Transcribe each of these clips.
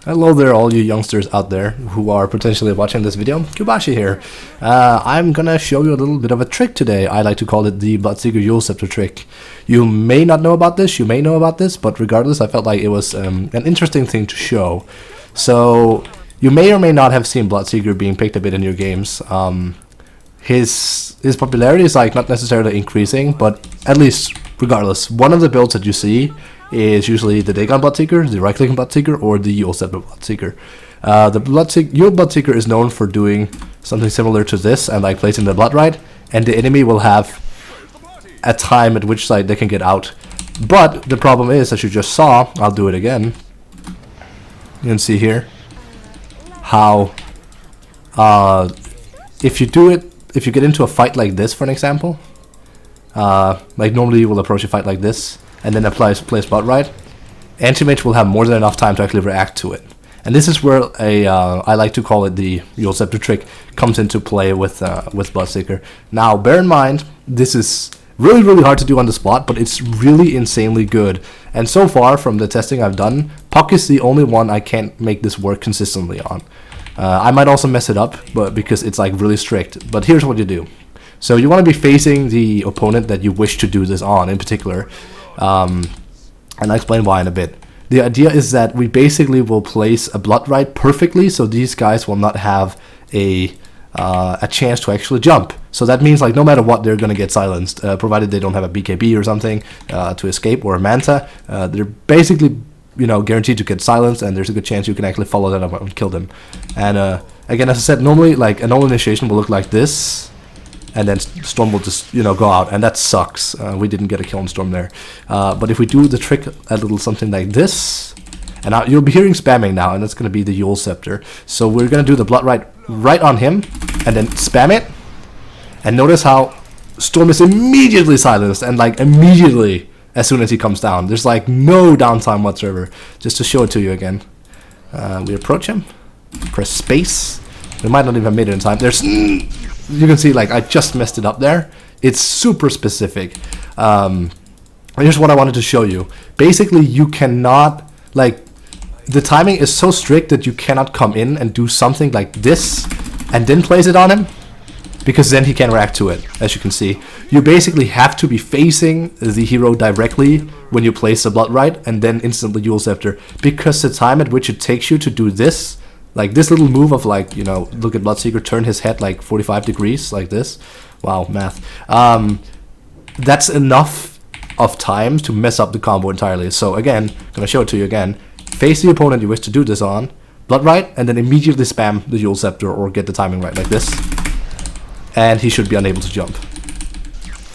Hello there, all you youngsters out there who are potentially watching this video. Kubashi here. I'm gonna show you a little bit of a trick today. I like to call it the Bloodseeker Scepter trick. You may not know about this, you may know about this, but regardless, I felt like it was an interesting thing to show. So, you may or may not have seen Bloodseeker being picked a bit in your games. His popularity is like not necessarily increasing, but at least, regardless, one of the builds that you see is usually the Dagon Bloodseeker, the right-clicking Bloodseeker, or the Scepter Bloodseeker. The Bloodseeker is known for doing something similar to this and like placing the blood right, and the enemy will have a time at which side they can get out. But the problem is, as you just saw, I'll do it again. You can see here how if you get into a fight like this, for an example, like normally you will approach a fight like this and then place blood right, anti-mage will have more than enough time to actually react to it. And this is where I like to call it the Scepter trick comes into play with Bloodseeker. Now, bear in mind, this is really hard to do on the spot, but it's really insanely good. And so far, from the testing I've done, Puck is the only one I can't make this work consistently on. I might also mess it up, but because it's like really strict. But here's what you do. So you want to be facing the opponent that you wish to do this on, in particular. And I'll explain why in a bit. The idea is that we basically will place a blood right perfectly, so these guys will not have a chance to actually jump. So that means like no matter what, they're gonna get silenced, provided they don't have a BKB or something to escape, or a Manta. They're basically, you know, guaranteed to get silenced, and there's a good chance you can actually follow that up and kill them. And again, as I said, normally like a normal initiation will look like this, and then Storm will just, you know, go out, and that sucks. We didn't get a kill on Storm there. But if we do the trick a little something like this, and now you'll be hearing spamming now, and that's going to be the Scepter. So we're going to do the blood right on him, and then spam it. And notice how Storm is immediately silenced, and like immediately as soon as he comes down. There's like no downtime whatsoever. Just to show it to you again. We approach him, press space. We might not even have made it in time. There's... You can see, like, I just messed it up there. It's super specific. Here's what I wanted to show you. Basically, you cannot, like, the timing is so strict that you cannot come in and do something like this and then place it on him, because then he can react to it, as you can see. You basically have to be facing the hero directly when you place the blood right, and then instantly Scepter, because the time at which it takes you to do this, like this little move of like, you know, look at Bloodseeker turn his head like 45 degrees like this. Wow, math. That's enough of time to mess up the combo entirely. So again, gonna show it to you again. Face the opponent you wish to do this on, blood right, and then immediately spam the Scepter or get the timing right like this. And he should be unable to jump.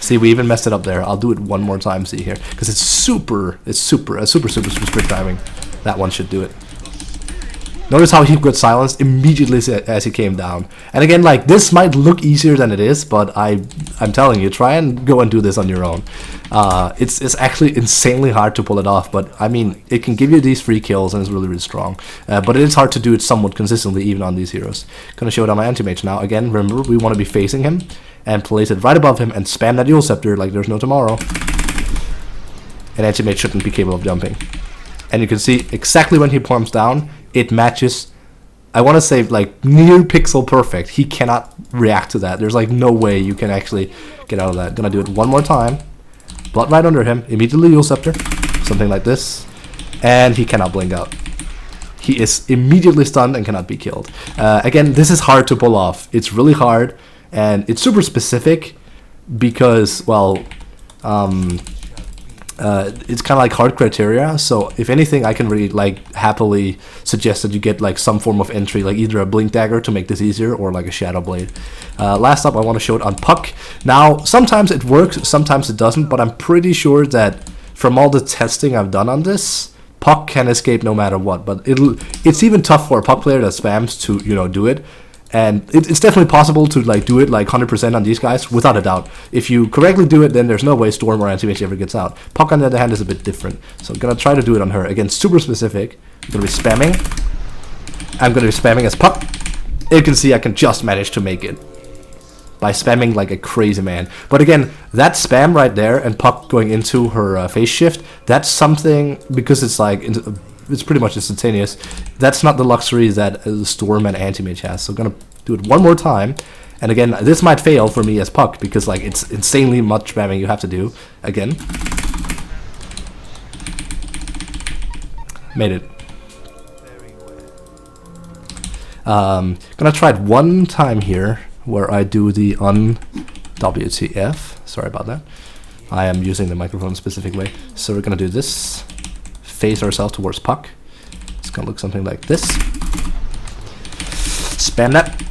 See, we even messed it up there. I'll do it one more time, see here. Because it's super strict timing. That one should do it. Notice how he got silenced immediately as he came down. And again, like, this might look easier than it is, but I'm telling you, try and go and do this on your own. It's actually insanely hard to pull it off, but I mean, it can give you these free kills and it's really strong. But it is hard to do it somewhat consistently even on these heroes. Gonna show it on my anti-mage now. Again, remember, we want to be facing him and place it right above him and spam that Scepter like there's no tomorrow. And anti-mage shouldn't be capable of jumping. And you can see exactly when he palms down, it matches, I want to say, like, near pixel perfect. He cannot react to that. There's like no way you can actually get out of that. Gonna do it one more time. Blood right under him, immediately Scepter, something like this, and he cannot blink out. He is immediately stunned and cannot be killed. Again, this is hard to pull off. It's really hard, and it's super specific because, well, it's kind of like hard criteria, so if anything, I can really like happily suggest that you get like some form of entry, like either a blink dagger to make this easier or like a shadow blade. Last up, I want to show it on Puck. Now, sometimes it works, sometimes it doesn't, but I'm pretty sure that from all the testing I've done on this, Puck can escape no matter what. But it's even tough for a Puck player that spams to, you know, do it. And it's definitely possible to like do it like 100% on these guys, without a doubt. If you correctly do it, then there's no way Storm or anti-mage ever gets out. Puck, on the other hand, is a bit different. So I'm gonna try to do it on her. Again, super specific. I'm gonna be spamming. I'm gonna be spamming as Puck. You can see I can just manage to make it by spamming like a crazy man. But again, that spam right there and Puck going into her phase shift, that's something, because it's like it's pretty much instantaneous. That's not the luxury that Storm and Anti-Mage has. So I'm gonna do it one more time. And again, this might fail for me as Puck because like it's insanely much spamming you have to do. Again, made it. Gonna try it one time here where I do the WTF. Sorry about that. I am using the microphone a specific way. So we're gonna do this. Face ourselves towards Puck. It's gonna look something like this. Spam that.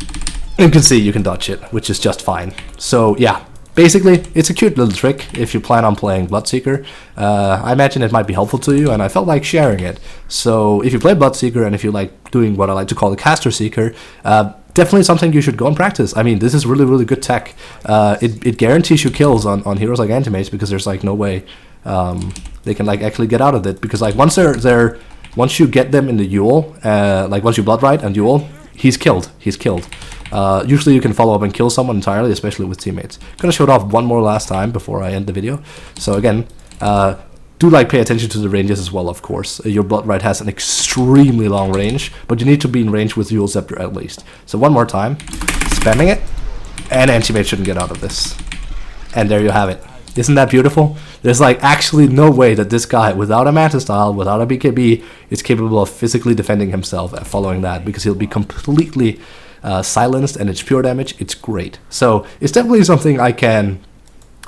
You can see you can dodge it, which is just fine. So yeah, basically it's a cute little trick if you plan on playing Bloodseeker. I imagine it might be helpful to you, and I felt like sharing it. So if you play Bloodseeker and if you like doing what I like to call the Caster Seeker, definitely something you should go and practice. I mean, this is really, really good tech. It guarantees you kills on heroes like Anti-Mages because there's like no way they can like actually get out of it. Because like once once you get them in the duel, like once you Bloodright and duel, he's killed. Usually you can follow up and kill someone entirely, especially with teammates. Gonna show it off one more last time before I end the video. So again, do like pay attention to the ranges as well, of course. Your Bloodright has an extremely long range, but you need to be in range with your Scepter at least. So one more time, spamming it, and Anti-Mage shouldn't get out of this. And there you have it. Isn't that beautiful? There's like actually no way that this guy, without a Manta Style, without a BKB, is capable of physically defending himself following that, because he'll be completely silenced and it's pure damage. It's great. So it's definitely something I can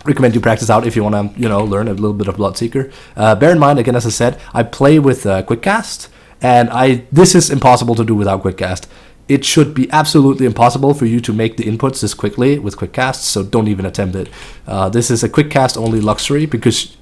recommend you practice out if you want to, you know, learn a little bit of Bloodseeker. Bear in mind, again, as I said, I play with quickcast, and this is impossible to do without quickcast. It should be absolutely impossible for you to make the inputs this quickly with quickcast, so don't even attempt it. This is a quickcast only luxury because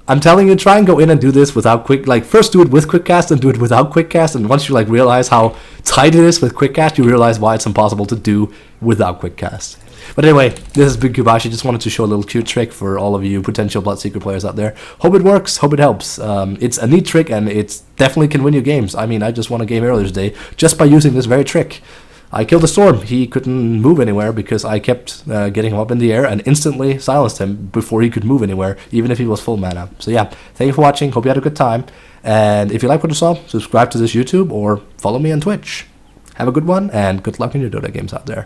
I'm telling you, try and go in and do this without first do it with quickcast and do it without quickcast, and once you like realize how tight it is with quickcast, you realize why it's impossible to do without quickcast. But anyway, this is Big Kubashi. Just wanted to show a little cute trick for all of you potential Bloodseeker players out there. Hope it works, hope it helps. It's a neat trick, and it definitely can win you games. I mean, I just won a game earlier today just by using this very trick. I killed a Storm. He couldn't move anywhere because I kept getting him up in the air and instantly silenced him before he could move anywhere, even if he was full mana. So yeah, thank you for watching. Hope you had a good time. And if you like what you saw, subscribe to this YouTube or follow me on Twitch. Have a good one, and good luck in your DotA games out there.